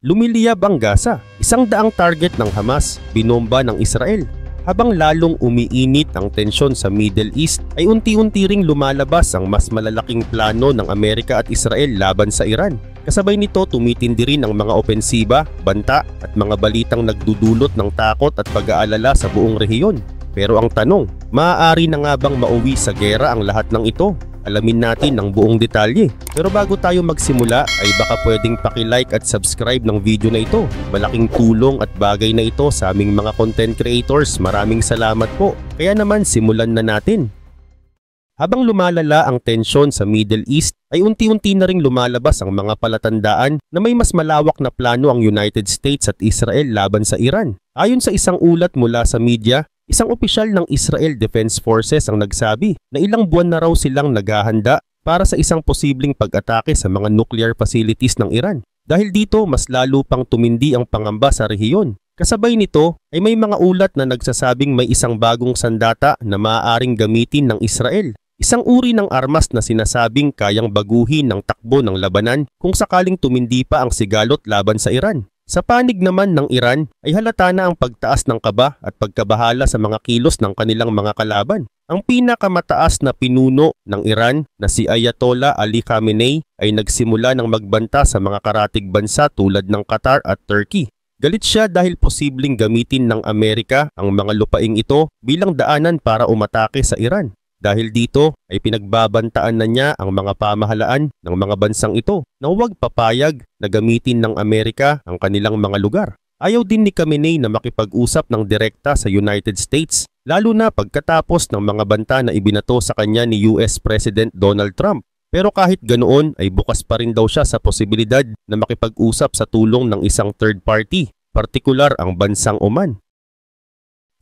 Lumiliyab ang Gaza, 100 target ng Hamas, binomba ng Israel. Habang lalong umiinit ang tensyon sa Middle East ay unti-unti ring lumalabas ang mas malalaking plano ng Amerika at Israel laban sa Iran. Kasabay nito tumitindi rin ang mga opensiba, banta at mga balitang nagdudulot ng takot at pag-aalala sa buong rehiyon. Pero ang tanong, maaari na nga bang mauwi sa gera ang lahat ng ito? Alamin natin ang buong detalye. Pero bago tayo magsimula ay baka pwedeng paki-like at subscribe ng video na ito. Malaking tulong at bagay na ito sa aming mga content creators. Maraming salamat po. Kaya naman simulan na natin. Habang lumalala ang tensyon sa Middle East ay unti-unti na ring lumalabas ang mga palatandaan na may mas malawak na plano ang United States at Israel laban sa Iran. Ayon sa isang ulat mula sa media, isang opisyal ng Israel Defense Forces ang nagsabi na ilang buwan na raw silang naghahanda para sa isang posibleng pag-atake sa mga nuclear facilities ng Iran. Dahil dito, mas lalo pang tumindi ang pangamba sa rehiyon. Kasabay nito ay may mga ulat na nagsasabing may isang bagong sandata na maaaring gamitin ng Israel. Isang uri ng armas na sinasabing kayang baguhin ng takbo ng labanan kung sakaling tumindi pa ang sigalot laban sa Iran. Sa panig naman ng Iran ay halata na ang pagtaas ng kaba at pagkabahala sa mga kilos ng kanilang mga kalaban. Ang pinakamataas na pinuno ng Iran na si Ayatollah Ali Khamenei ay nagsimula ng magbanta sa mga karatig bansa tulad ng Qatar at Turkey. Galit siya dahil posibleng gamitin ng Amerika ang mga lupaing ito bilang daanan para umatake sa Iran. Dahil dito ay pinagbabantaan na niya ang mga pamahalaan ng mga bansang ito na huwag papayag na gamitin ng Amerika ang kanilang mga lugar. Ayaw din ni Khamenei na makipag-usap ng direkta sa United States, lalo na pagkatapos ng mga banta na ibinato sa kanya ni US President Donald Trump. Pero kahit ganoon ay bukas pa rin daw siya sa posibilidad na makipag-usap sa tulong ng isang third party, partikular ang bansang Oman.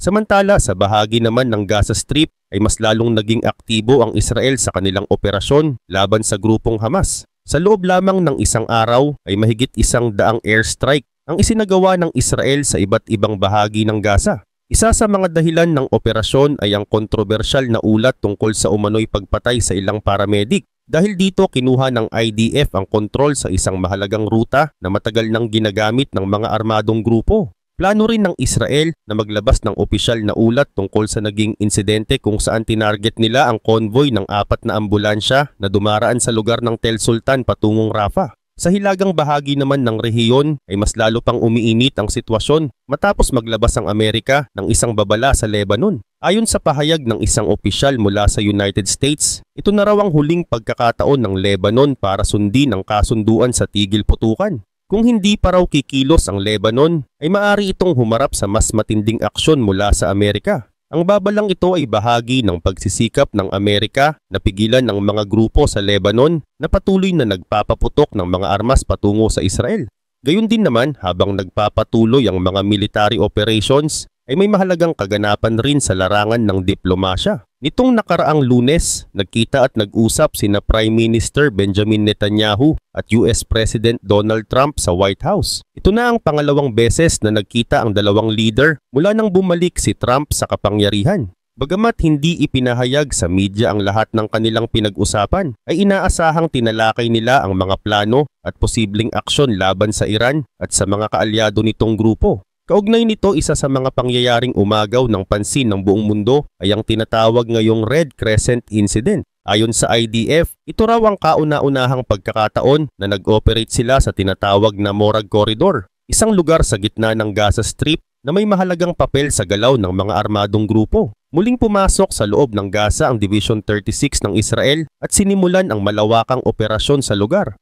Samantala sa bahagi naman ng Gaza Strip ay mas lalong naging aktibo ang Israel sa kanilang operasyon laban sa grupong Hamas. Sa loob lamang ng isang araw ay mahigit 100 airstrike ang isinagawa ng Israel sa iba't ibang bahagi ng Gaza. Isa sa mga dahilan ng operasyon ay ang kontrobersyal na ulat tungkol sa umano'y pagpatay sa ilang paramedic. Dahil dito kinuha ng IDF ang kontrol sa isang mahalagang ruta na matagal nang ginagamit ng mga armadong grupo. Plano rin ng Israel na maglabas ng opisyal na ulat tungkol sa naging insidente kung saan tinarget nila ang convoy ng 4 na ambulansya na dumaraan sa lugar ng Tel Sultan patungong Rafah. Sa hilagang bahagi naman ng rehiyon ay mas lalo pang umiinit ang sitwasyon matapos maglabas ang Amerika ng isang babala sa Lebanon. Ayon sa pahayag ng isang opisyal mula sa United States, ito na raw ang huling pagkakataon ng Lebanon para sundin ang kasunduan sa tigil putukan. Kung hindi pa raw kikilos ang Lebanon, ay maaari itong humarap sa mas matinding aksyon mula sa Amerika. Ang babalang ito ay bahagi ng pagsisikap ng Amerika na pigilan ang mga grupo sa Lebanon na patuloy na nagpapaputok ng mga armas patungo sa Israel. Gayun din naman, habang nagpapatuloy ang mga military operations, ay may mahalagang kaganapan rin sa larangan ng diplomasya. Nitong nakaraang Lunes, nagkita at nag-usap sina Prime Minister Benjamin Netanyahu at US President Donald Trump sa White House. Ito na ang pangalawang beses na nagkita ang dalawang leader mula nang bumalik si Trump sa kapangyarihan. Bagamat hindi ipinahayag sa media ang lahat ng kanilang pinag-usapan, ay inaasahang tinalakay nila ang mga plano at posibleng aksyon laban sa Iran at sa mga kaalyado nitong grupo. Kaugnay nito, isa sa mga pangyayaring umagaw ng pansin ng buong mundo ay ang tinatawag ngayong Red Crescent Incident. Ayon sa IDF, ito raw ang kauna-unahang pagkakataon na nag-operate sila sa tinatawag na Morag Corridor, isang lugar sa gitna ng Gaza Strip na may mahalagang papel sa galaw ng mga armadong grupo. Muling pumasok sa loob ng Gaza ang Division 36 ng Israel at sinimulan ang malawakang operasyon sa lugar.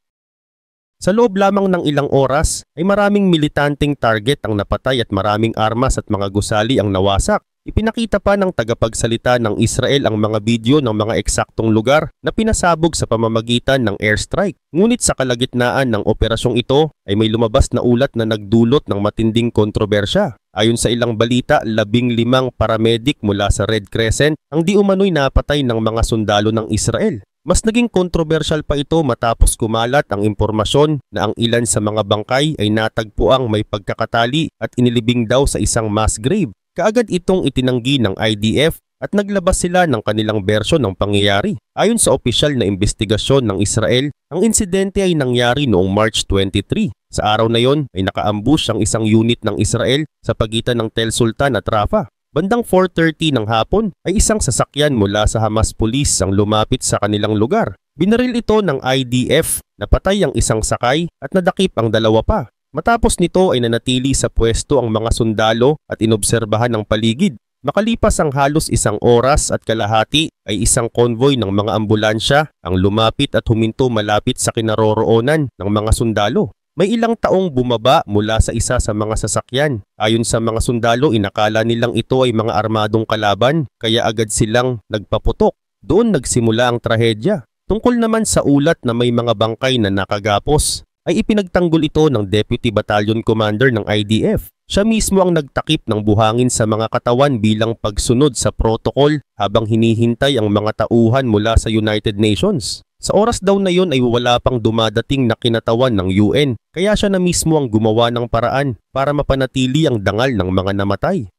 Sa loob lamang ng ilang oras ay maraming militanteng target ang napatay at maraming armas at mga gusali ang nawasak. Ipinakita pa ng tagapagsalita ng Israel ang mga video ng mga eksaktong lugar na pinasabog sa pamamagitan ng airstrike. Ngunit sa kalagitnaan ng operasyong ito ay may lumabas na ulat na nagdulot ng matinding kontrobersya. Ayon sa ilang balita, 15 paramedic mula sa Red Crescent ang di umano'y napatay ng mga sundalo ng Israel. Mas naging kontrobersyal pa ito matapos kumalat ang impormasyon na ang ilan sa mga bangkay ay natagpuang may pagkakatali at inilibing daw sa isang mass grave. Kaagad itong itinanggi ng IDF at naglabas sila ng kanilang bersyon ng pangyayari. Ayon sa opisyal na investigasyon ng Israel, ang insidente ay nangyari noong March 23. Sa araw na yon ay naka-ambush ang isang unit ng Israel sa pagitan ng Tel Sultan at Rafah. Bandang 4:30 ng hapon ay isang sasakyan mula sa Hamas Police ang lumapit sa kanilang lugar. Binaril ito ng IDF, napatay ang isang sakay at nadakip ang dalawa pa. Matapos nito ay nanatili sa pwesto ang mga sundalo at inobserbahan ang paligid. Makalipas ang halos 1 oras at kalahati ay isang konvoy ng mga ambulansya ang lumapit at huminto malapit sa kinaroroonan ng mga sundalo. May ilang taong bumaba mula sa isa sa mga sasakyan. Ayon sa mga sundalo, inakala nilang ito ay mga armadong kalaban kaya agad silang nagpaputok. Doon nagsimula ang trahedya. Tungkol naman sa ulat na may mga bangkay na nakagapos, ay ipinagtanggol ito ng Deputy Battalion Commander ng IDF. Siya mismo ang nagtakip ng buhangin sa mga katawan bilang pagsunod sa protocol habang hinihintay ang mga tauhan mula sa United Nations. Sa oras daw na yon ay wala pang dumadating na kinatawan ng UN, kaya siya na mismo ang gumawa ng paraan para mapanatili ang dangal ng mga namatay.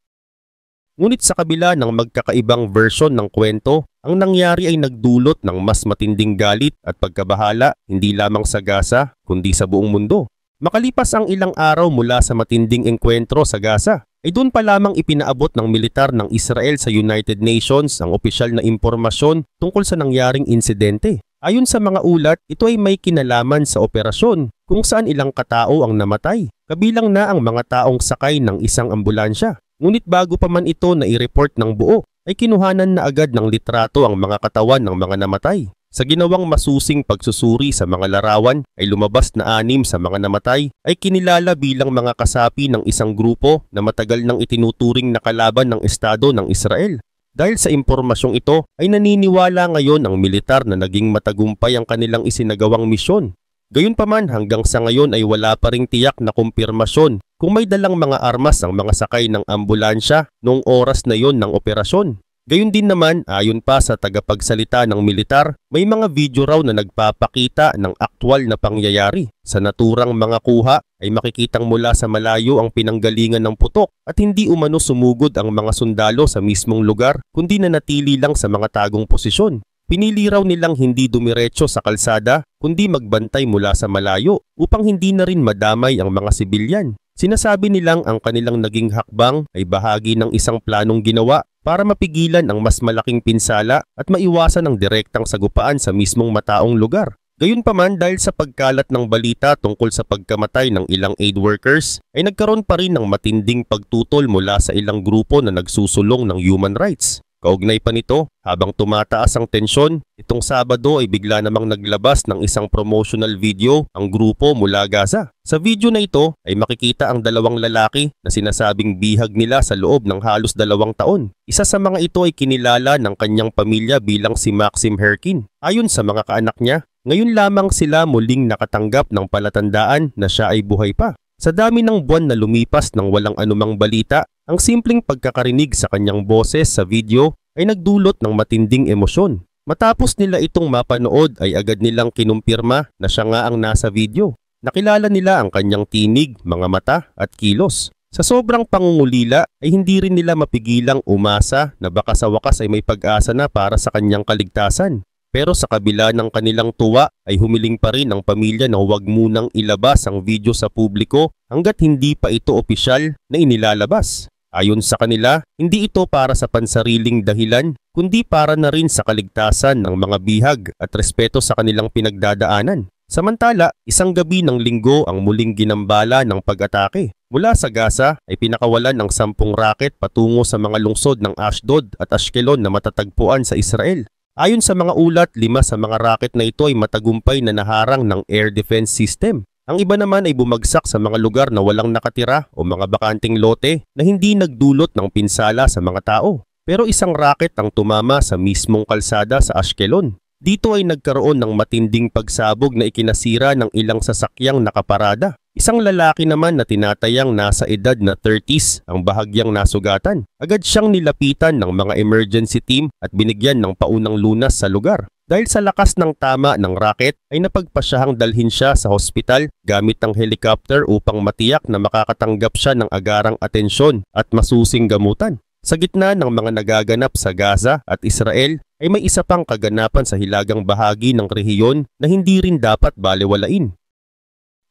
Ngunit sa kabila ng magkakaibang version ng kwento, ang nangyari ay nagdulot ng mas matinding galit at pagkabahala hindi lamang sa Gaza kundi sa buong mundo. Makalipas ang ilang araw mula sa matinding engkwentro sa Gaza, ay doon pa lamang ipinaabot ng militar ng Israel sa United Nations ang opisyal na impormasyon tungkol sa nangyaring insidente. Ayon sa mga ulat, ito ay may kinalaman sa operasyon kung saan ilang katao ang namatay, kabilang na ang mga taong sakay ng isang ambulansya. Ngunit bago pa man ito na i-report ng buo, ay kinuhanan na agad ng litrato ang mga katawan ng mga namatay. Sa ginawang masusing pagsusuri sa mga larawan ay lumabas na 6 sa mga namatay ay kinilala bilang mga kasapi ng isang grupo na matagal nang itinuturing na kalaban ng Estado ng Israel. Dahil sa impormasyong ito ay naniniwala ngayon ang militar na naging matagumpay ang kanilang isinagawang misyon. Gayunpaman hanggang sa ngayon ay wala pa ring tiyak na kumpirmasyon kung may dalang mga armas ang mga sakay ng ambulansya noong oras na yon ng operasyon. Gayon din naman, ayon pa sa tagapagsalita ng militar, may mga video raw na nagpapakita ng aktwal na pangyayari. Sa naturang mga kuha ay makikitang mula sa malayo ang pinanggalingan ng putok at hindi umano sumugod ang mga sundalo sa mismong lugar kundi nanatili lang sa mga tagong posisyon. Pinili raw nilang hindi dumiretso sa kalsada kundi magbantay mula sa malayo upang hindi na rin madamay ang mga sibilyan. Sinasabi nilang ang kanilang naging hakbang ay bahagi ng isang planong ginawa para mapigilan ang mas malaking pinsala at maiwasan ang direktang sagupaan sa mismong mataong lugar. Gayunpaman dahil sa pagkalat ng balita tungkol sa pagkamatay ng ilang aid workers ay nagkaroon pa rin ng matinding pagtutol mula sa ilang grupo na nagsusulong ng human rights. Kaugnay pa nito, habang tumataas ang tensyon, itong Sabado ay bigla namang naglabas ng isang promotional video ang grupo mula Gaza. Sa video na ito ay makikita ang dalawang lalaki na sinasabing bihag nila sa loob ng halos 2 taon. Isa sa mga ito ay kinilala ng kanyang pamilya bilang si Maxim Herkin. Ayon sa mga kaanak niya, ngayon lamang sila muling nakatanggap ng palatandaan na siya ay buhay pa. Sa dami ng buwan na lumipas ng walang anumang balita, ang simpleng pagkakarinig sa kanyang boses sa video ay nagdulot ng matinding emosyon. Matapos nila itong mapanood ay agad nilang kinumpirma na siya nga ang nasa video. Nakilala nila ang kanyang tinig, mga mata at kilos. Sa sobrang pangungulila ay hindi rin nila mapigilang umasa na baka sa wakas ay may pag-asa na para sa kanyang kaligtasan. Pero sa kabila ng kanilang tuwa ay humiling pa rin ang pamilya na huwag munang ilabas ang video sa publiko hanggat hindi pa ito opisyal na inilalabas. Ayon sa kanila, hindi ito para sa pansariling dahilan kundi para na rin sa kaligtasan ng mga bihag at respeto sa kanilang pinagdadaanan. Samantala, isang gabi ng Linggo ang muling ginambala ng pag-atake. Mula sa Gaza ay pinakawalan ng 10 rocket patungo sa mga lungsod ng Ashdod at Ashkelon na matatagpuan sa Israel. Ayon sa mga ulat, 5 sa mga rocket na ito ay matagumpay na naharang ng air defense system. Ang iba naman ay bumagsak sa mga lugar na walang nakatira o mga bakanting lote na hindi nagdulot ng pinsala sa mga tao. Pero isang rocket ang tumama sa mismong kalsada sa Ashkelon. Dito ay nagkaroon ng matinding pagsabog na ikinasira ng ilang sasakyang nakaparada. Isang lalaki naman na tinatayang nasa edad na 30s ang bahagyang nasugatan. Agad siyang nilapitan ng mga emergency team at binigyan ng paunang lunas sa lugar. Dahil sa lakas ng tama ng rocket ay napagpasyahang dalhin siya sa hospital gamit ang helicopter upang matiyak na makakatanggap siya ng agarang atensyon at masusing gamutan. Sa gitna ng mga nagaganap sa Gaza at Israel ay may isa pang kaganapan sa hilagang bahagi ng rehiyon na hindi rin dapat balewalain.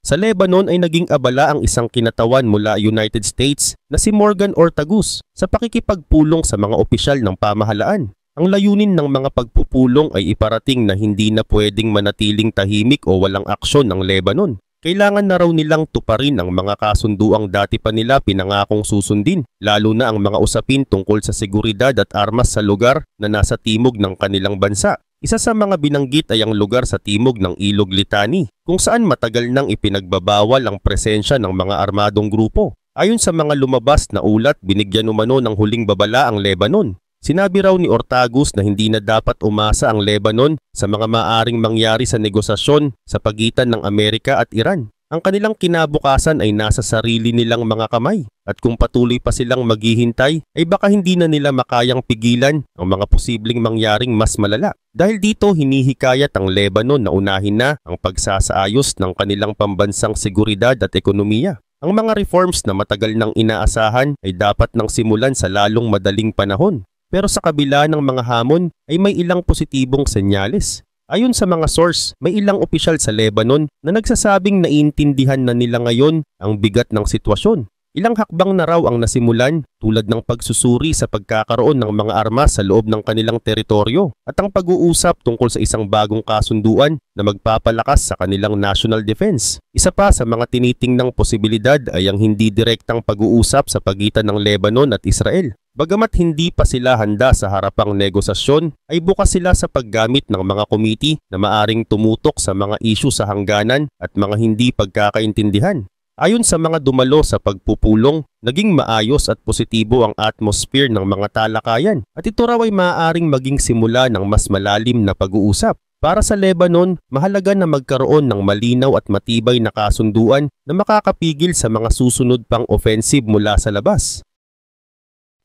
Sa Lebanon ay naging abala ang isang kinatawan mula United States na si Morgan Ortagus sa pakikipagpulong sa mga opisyal ng pamahalaan. Ang layunin ng mga pagpupulong ay iparating na hindi na pwedeng manatiling tahimik o walang aksyon ng Lebanon. Kailangan na raw nilang tuparin ang mga kasunduang dati pa nila pinangakong susundin, lalo na ang mga usapin tungkol sa seguridad at armas sa lugar na nasa timog ng kanilang bansa. Isa sa mga binanggit ay ang lugar sa timog ng Ilog Litani, kung saan matagal nang ipinagbabawal ang presensya ng mga armadong grupo. Ayon sa mga lumabas na ulat, binigyan umano ng huling babala ang Lebanon. Sinabi raw ni Ortagus na hindi na dapat umasa ang Lebanon sa mga maaring mangyari sa negosasyon sa pagitan ng Amerika at Iran. Ang kanilang kinabukasan ay nasa sarili nilang mga kamay at kung patuloy pa silang maghihintay ay baka hindi na nila makayang pigilan ang mga posibleng mangyaring mas malala. Dahil dito hinihikayat ang Lebanon na unahin na ang pagsasaayos ng kanilang pambansang seguridad at ekonomiya. Ang mga reforms na matagal nang inaasahan ay dapat nang simulan sa lalong madaling panahon. Pero sa kabila ng mga hamon ay may ilang positibong senyales. Ayon sa mga source, may ilang opisyal sa Lebanon na nagsasabing naiintindihan na nila ngayon ang bigat ng sitwasyon. Ilang hakbang na raw ang nasimulan tulad ng pagsusuri sa pagkakaroon ng mga armas sa loob ng kanilang teritoryo at ang pag-uusap tungkol sa isang bagong kasunduan na magpapalakas sa kanilang national defense. Isa pa sa mga tinitingnang posibilidad ay ang hindi direktang pag-uusap sa pagitan ng Lebanon at Israel. Bagamat hindi pa sila handa sa harapang negosasyon, ay bukas sila sa paggamit ng mga committee na maaring tumutok sa mga isyu sa hangganan at mga hindi pagkakaintindihan. Ayon sa mga dumalo sa pagpupulong, naging maayos at positibo ang atmosphere ng mga talakayan at ito raw ay maaaring maging simula ng mas malalim na pag-uusap. Para sa Lebanon, mahalaga na magkaroon ng malinaw at matibay na kasunduan na makakapigil sa mga susunod pang offensive mula sa labas.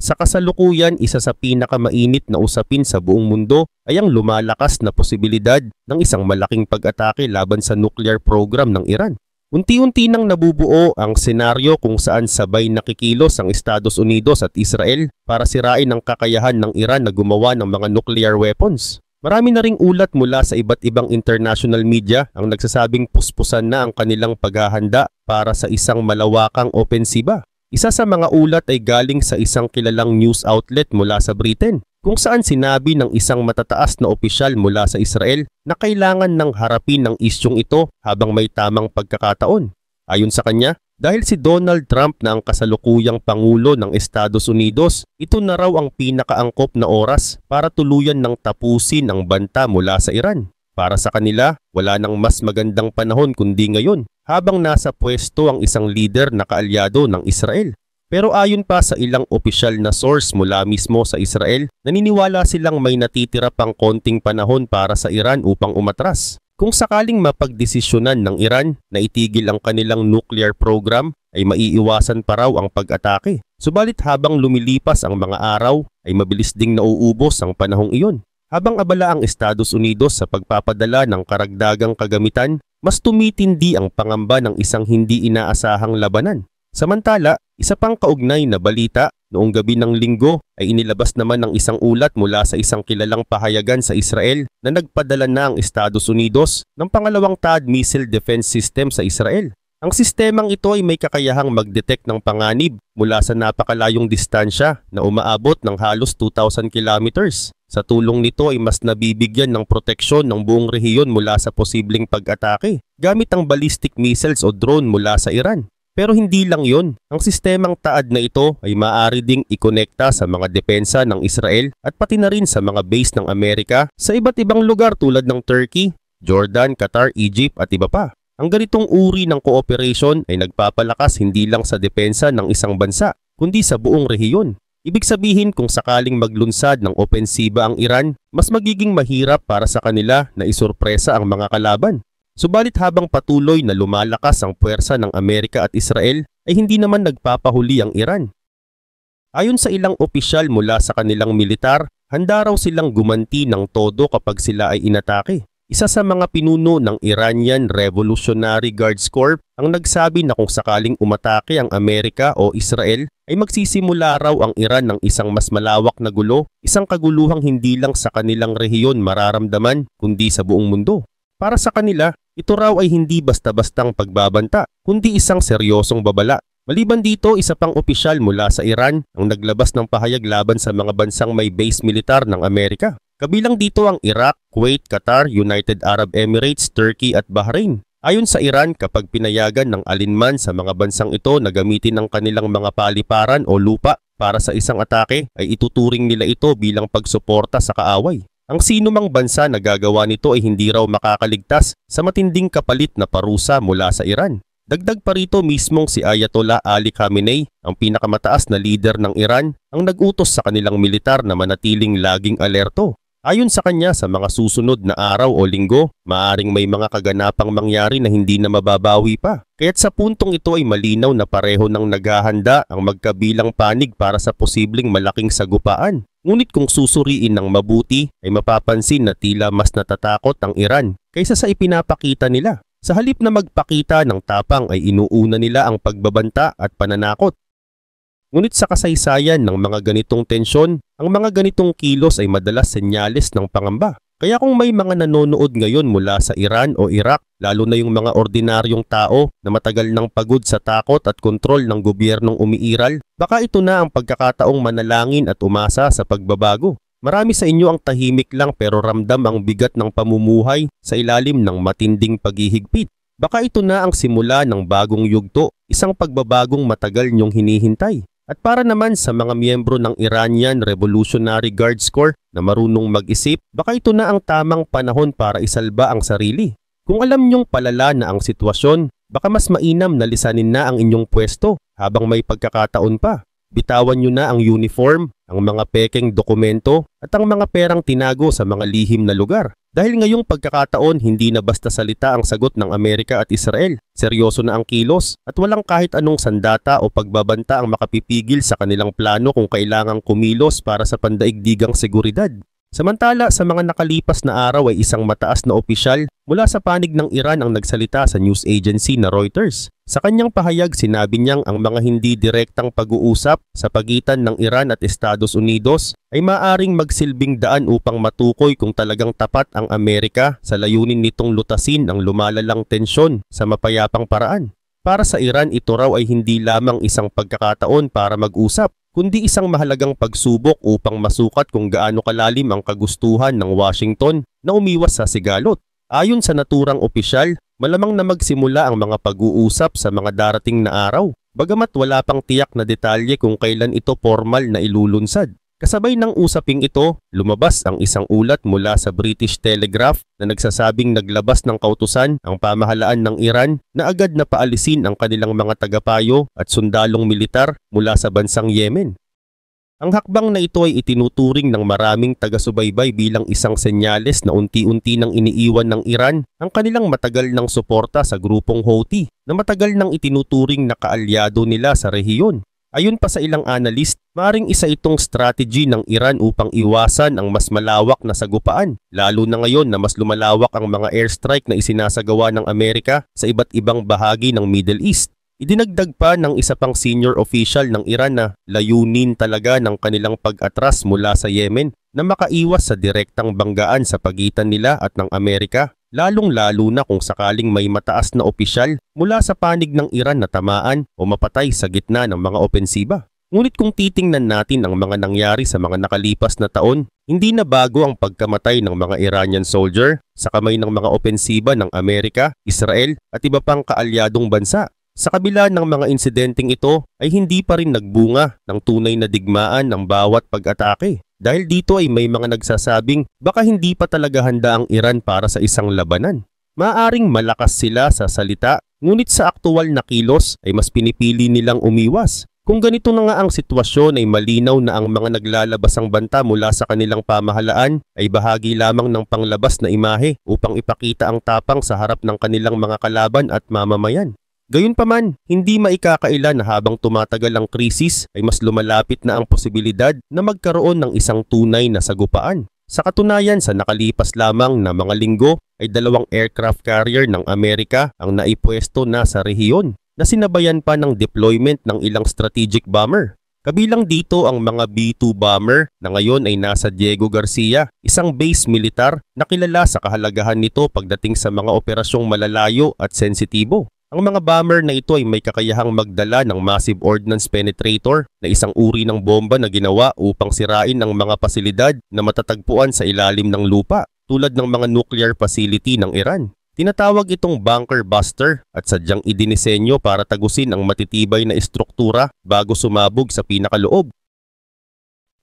Sa kasalukuyan, isa sa pinakamainit na usapin sa buong mundo ay ang lumalakas na posibilidad ng isang malaking pag-atake laban sa nuclear program ng Iran. Unti-unti nang nabubuo ang senaryo kung saan sabay nakikilos ang Estados Unidos at Israel para sirain ang kakayahan ng Iran na gumawa ng mga nuclear weapons. Marami na ring ulat mula sa iba't ibang international media ang nagsasabing puspusan na ang kanilang paghahanda para sa isang malawakang opensiba. Isa sa mga ulat ay galing sa isang kilalang news outlet mula sa Britain, kung saan sinabi ng isang matataas na opisyal mula sa Israel na kailangan ng harapin ng isyong ito habang may tamang pagkakataon. Ayon sa kanya, dahil si Donald Trump na ang kasalukuyang Pangulo ng Estados Unidos, ito na raw ang pinakaangkop na oras para tuluyan ng tapusin ang banta mula sa Iran. Para sa kanila, wala nang mas magandang panahon kundi ngayon, habang nasa pwesto ang isang leader na kaalyado ng Israel. Pero ayon pa sa ilang opisyal na source mula mismo sa Israel, naniniwala silang may natitira pang konting panahon para sa Iran upang umatras. Kung sakaling mapagdesisyonan ng Iran na itigil ang kanilang nuclear program, ay maiiwasan pa raw ang pag-atake. Subalit habang lumilipas ang mga araw, ay mabilis ding nauubos ang panahong iyon. Habang abala ang Estados Unidos sa pagpapadala ng karagdagang kagamitan, mas tumitindi ang pangamba ng isang hindi inaasahang labanan. Samantala, isa pang kaugnay na balita, noong gabi ng Linggo ay inilabas naman ng isang ulat mula sa isang kilalang pahayagan sa Israel na nagpadala na ang Estados Unidos ng pangalawang THAAD missile defense system sa Israel. Ang sistemang ito ay may kakayahang mag-detect ng panganib mula sa napakalayong distansya na umaabot ng halos 2,000 kilometers. Sa tulong nito ay mas nabibigyan ng proteksyon ng buong rehiyon mula sa posibleng pag-atake gamit ang ballistic missiles o drone mula sa Iran. Pero hindi lang yon, ang sistemang THAAD na ito ay maaari ding ikonekta sa mga depensa ng Israel at pati na rin sa mga base ng Amerika sa iba't ibang lugar tulad ng Turkey, Jordan, Qatar, Egypt at iba pa. Ang ganitong uri ng cooperation ay nagpapalakas hindi lang sa depensa ng isang bansa, kundi sa buong rehiyon. Ibig sabihin kung sakaling maglunsad ng opensiba ang Iran, mas magiging mahirap para sa kanila na isurpresa ang mga kalaban. Subalit habang patuloy na lumalakas ang puwersa ng Amerika at Israel, ay hindi naman nagpapahuli ang Iran. Ayon sa ilang opisyal mula sa kanilang militar, handa raw silang gumanti ng todo kapag sila ay inatake. isa sa mga pinuno ng Iranian Revolutionary Guards Corps, ang nagsabi na kung sakaling umatake ang Amerika o Israel, ay magsisimula raw ang Iran ng isang mas malawak na gulo, isang kaguluhang hindi lang sa kanilang rehiyon mararamdaman, kundi sa buong mundo. Para sa kanila, ito raw ay hindi basta-bastang pagbabanta, kundi isang seryosong babala. Maliban dito, isa pang opisyal mula sa Iran ang naglabas ng pahayag laban sa mga bansang may base militar ng Amerika. Kabilang dito ang Iraq, Kuwait, Qatar, United Arab Emirates, Turkey at Bahrain. Ayon sa Iran, kapag pinayagan ng alinman sa mga bansang ito na gamitin ang kanilang mga paliparan o lupa para sa isang atake, ay ituturing nila ito bilang pagsuporta sa kaaway. Ang sinumang bansa na gagawa nito ay hindi raw makakaligtas sa matinding kapalit na parusa mula sa Iran. Dagdag pa rito mismong si Ayatollah Ali Khamenei, ang pinakamataas na leader ng Iran, ang nag-utos sa kanilang militar na manatiling laging alerto. Ayon sa kanya, sa mga susunod na araw o linggo, maaring may mga kaganapang mangyari na hindi na mababawi pa. Kaya't sa puntong ito ay malinaw na pareho nang naghahanda ang magkabilang panig para sa posibleng malaking sagupaan. Ngunit kung susuriin ng mabuti, ay mapapansin na tila mas natatakot ang Iran kaysa sa ipinapakita nila. Sa halip na magpakita ng tapang ay inuuna nila ang pagbabanta at pananakot. Ngunit sa kasaysayan ng mga ganitong tensyon, ang mga ganitong kilos ay madalas senyales ng pangamba. Kaya kung may mga nanonood ngayon mula sa Iran o Iraq, lalo na yung mga ordinaryong tao na matagal nang pagod sa takot at kontrol ng gobyernong umiiral, baka ito na ang pagkakataong manalangin at umasa sa pagbabago. Marami sa inyo ang tahimik lang pero ramdam ang bigat ng pamumuhay sa ilalim ng matinding paghihigpit. Baka ito na ang simula ng bagong yugto, isang pagbabagong matagal niyong hinihintay. At para naman sa mga miyembro ng Iranian Revolutionary Guards Corps na marunong mag-isip, baka ito na ang tamang panahon para isalba ang sarili. Kung alam niyong palala na ang sitwasyon, baka mas mainam na lisanin na ang inyong pwesto habang may pagkakataon pa. Bitawan niyo na ang uniform, ang mga pekeng dokumento at ang mga perang tinago sa mga lihim na lugar. Dahil ngayong pagkakataon, hindi na basta salita ang sagot ng Amerika at Israel. Seryoso na ang kilos at walang kahit anong sandata o pagbabanta ang makapipigil sa kanilang plano kung kailangang kumilos para sa pandaigdigang seguridad. Samantala, sa mga nakalipas na araw ay isang mataas na opisyal mula sa panig ng Iran ang nagsalita sa news agency na Reuters. Sa kanyang pahayag, sinabi niyang ang mga hindi direktang pag-uusap sa pagitan ng Iran at Estados Unidos ay maaring magsilbing daan upang matukoy kung talagang tapat ang Amerika sa layunin nitong lutasin ang lumalalang tensyon sa mapayapang paraan. Para sa Iran, ito raw ay hindi lamang isang pagkakataon para mag-usap, kundi isang mahalagang pagsubok upang masukat kung gaano kalalim ang kagustuhan ng Washington na umiwas sa sigalot. Ayon sa naturang opisyal, malamang na magsimula ang mga pag-uusap sa mga darating na araw, bagamat wala pang tiyak na detalye kung kailan ito formal na ilulunsad. Kasabay ng usaping ito, lumabas ang isang ulat mula sa British Telegraph na nagsasabing naglabas ng kautusan ang pamahalaan ng Iran na agad na paalisin ang kanilang mga tagapayo at sundalong militar mula sa bansang Yemen. Ang hakbang na ito ay itinuturing ng maraming taga-subaybay bilang isang senyales na unti-unti nang iniiwan ng Iran ang kanilang matagal ng suporta sa grupong Houthi na matagal nang itinuturing na kaalyado nila sa rehiyon. Ayon pa sa ilang analyst, maring isa itong strategy ng Iran upang iwasan ang mas malawak na sagupaan, lalo na ngayon na mas lumalawak ang mga airstrike na isinasagawa ng Amerika sa iba't ibang bahagi ng Middle East. Idinagdag pa ng isa pang senior official ng Iran na layunin talaga ng kanilang pag-atras mula sa Yemen na makaiwas sa direktang banggaan sa pagitan nila at ng Amerika, lalong-lalo na kung sakaling may mataas na opisyal mula sa panig ng Iran na tamaan o mapatay sa gitna ng mga opensiba. Ngunit kung titingnan natin ang mga nangyari sa mga nakalipas na taon, hindi na bago ang pagkamatay ng mga Iranian soldier sa kamay ng mga opensiba ng Amerika, Israel at iba pang kaalyadong bansa. Sa kabila ng mga insidenteng ito ay hindi pa rin nagbunga ng tunay na digmaan ng bawat pag-atake. Dahil dito ay may mga nagsasabing baka hindi pa talaga handa ang Iran para sa isang labanan. Maaring malakas sila sa salita, ngunit sa aktual na kilos ay mas pinipili nilang umiwas. Kung ganito na nga ang sitwasyon ay malinaw na ang mga naglalabasang banta mula sa kanilang pamahalaan ay bahagi lamang ng panglabas na imahe upang ipakita ang tapang sa harap ng kanilang mga kalaban at mamamayan. Gayunpaman, hindi maikakaila na habang tumatagal ang krisis ay mas lumalapit na ang posibilidad na magkaroon ng isang tunay na sagupaan. Sa katunayan, sa nakalipas lamang na mga linggo ay 2 aircraft carrier ng Amerika ang naipwesto na sa rehiyon na sinabayan pa ng deployment ng ilang strategic bomber. Kabilang dito ang mga B-2 bomber na ngayon ay nasa Diego Garcia, isang base militar na kilala sa kahalagahan nito pagdating sa mga operasyong malalayo at sensitibo. Ang mga bomber na ito ay may kakayahang magdala ng massive ordnance penetrator na isang uri ng bomba na ginawa upang sirain ang mga pasilidad na matatagpuan sa ilalim ng lupa tulad ng mga nuclear facility ng Iran. Tinatawag itong bunker buster at sadyang idinisenyo para tagusin ang matitibay na estruktura bago sumabog sa pinakaloob.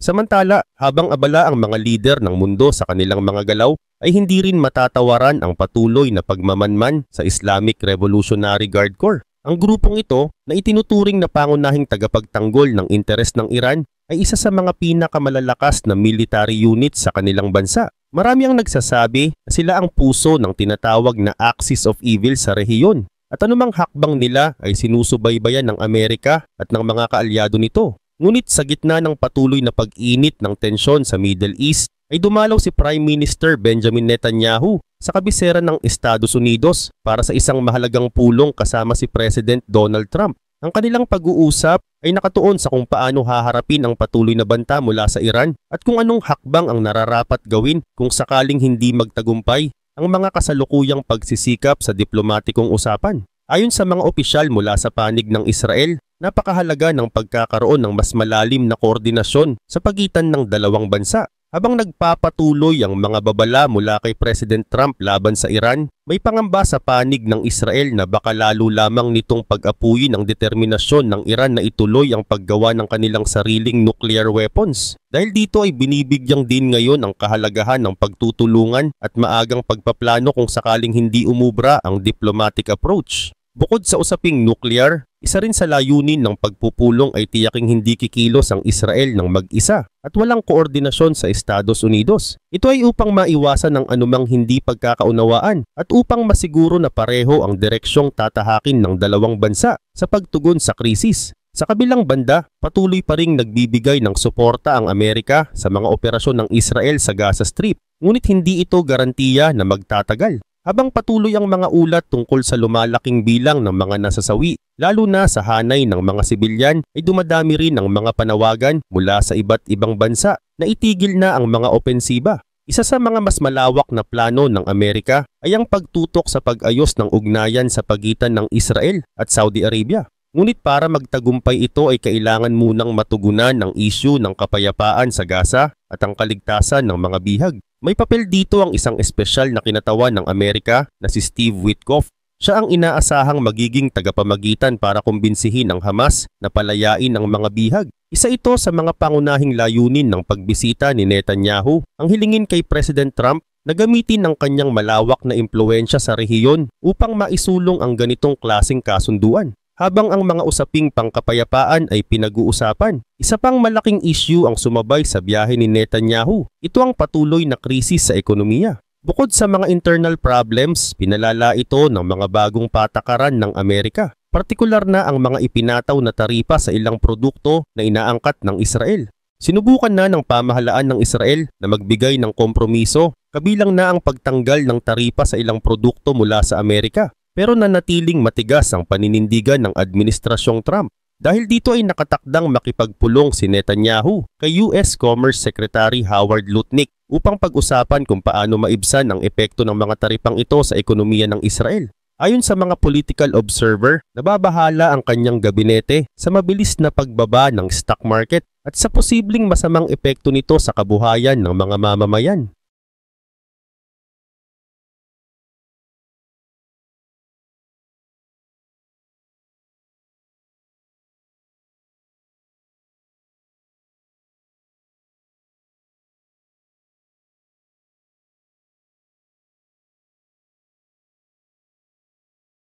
Samantala, habang abala ang mga lider ng mundo sa kanilang mga galaw, ay hindi rin matatawaran ang patuloy na pagmamanman sa Islamic Revolutionary Guard Corps. Ang grupong ito na itinuturing na pangunahing tagapagtanggol ng interes ng Iran ay isa sa mga pinakamalalakas na military unit sa kanilang bansa. Marami ang nagsasabi na sila ang puso ng tinatawag na Axis of Evil sa rehiyon at anumang hakbang nila ay sinusubaybayan ng Amerika at ng mga kaalyado nito. Ngunit sa gitna ng patuloy na pag-init ng tensyon sa Middle East ay dumalaw si Prime Minister Benjamin Netanyahu sa kabisera ng Estados Unidos para sa isang mahalagang pulong kasama si President Donald Trump. Ang kanilang pag-uusap ay nakatuon sa kung paano haharapin ang patuloy na banta mula sa Iran at kung anong hakbang ang nararapat gawin kung sakaling hindi magtagumpay ang mga kasalukuyang pagsisikap sa diplomatikong usapan. Ayon sa mga opisyal mula sa panig ng Israel, napakahalaga ng pagkakaroon ng mas malalim na koordinasyon sa pagitan ng dalawang bansa. Habang nagpapatuloy ang mga babala mula kay President Trump laban sa Iran, may pangamba sa panig ng Israel na baka lalo lamang nitong pag-apuyin ang determinasyon ng Iran na ituloy ang paggawa ng kanilang sariling nuclear weapons. Dahil dito ay binibigyang din ngayon ang kahalagahan ng pagtutulungan at maagang pagpaplano kung sakaling hindi umubra ang diplomatic approach. Bukod sa usaping nuclear, isa rin sa layunin ng pagpupulong ay tiyaking hindi kikilos ang Israel ng mag-isa at walang koordinasyon sa Estados Unidos. Ito ay upang maiwasan ang anumang hindi pagkakaunawaan at upang masiguro na pareho ang direksyong tatahakin ng dalawang bansa sa pagtugon sa krisis. Sa kabilang banda, patuloy pa ring nagbibigay ng suporta ang Amerika sa mga operasyon ng Israel sa Gaza Strip, ngunit hindi ito garantiya na magtatagal. Habang patuloy ang mga ulat tungkol sa lumalaking bilang ng mga nasasawi, lalo na sa hanay ng mga sibilyan, ay dumadami rin ang mga panawagan mula sa iba't ibang bansa na itigil na ang mga opensiba. Isa sa mga mas malawak na plano ng Amerika ay ang pagtutok sa pag-ayos ng ugnayan sa pagitan ng Israel at Saudi Arabia. Ngunit para magtagumpay ito ay kailangan munang matugunan ng issue ng kapayapaan sa Gaza at ang kaligtasan ng mga bihag. May papel dito ang isang espesyal na kinatawan ng Amerika na si Steve Witkoff. Siya ang inaasahang magiging tagapamagitan para kumbinsihin ang Hamas na palayain ang mga bihag. Isa ito sa mga pangunahing layunin ng pagbisita ni Netanyahu, ang hilingin kay President Trump na gamitin ang kanyang malawak na impluwensya sa rehiyon upang maisulong ang ganitong klaseng kasunduan. Habang ang mga usaping pangkapayapaan ay pinag-uusapan, isa pang malaking issue ang sumabay sa biyahe ni Netanyahu. Ito ang patuloy na krisis sa ekonomiya. Bukod sa mga internal problems, pinalala ito ng mga bagong patakaran ng Amerika. Partikular na ang mga ipinataw na taripa sa ilang produkto na inaangkat ng Israel. Sinubukan na ng pamahalaan ng Israel na magbigay ng kompromiso, kabilang na ang pagtanggal ng taripa sa ilang produkto mula sa Amerika. Pero nanatiling matigas ang paninindigan ng Administrasyong Trump. Dahil dito ay nakatakdang makipagpulong si Netanyahu kay US Commerce Secretary Howard Lutnick upang pag-usapan kung paano maibsan ang epekto ng mga taripang ito sa ekonomiya ng Israel. Ayon sa mga political observer, nababahala ang kanyang gabinete sa mabilis na pagbaba ng stock market at sa posibleng masamang epekto nito sa kabuhayan ng mga mamamayan.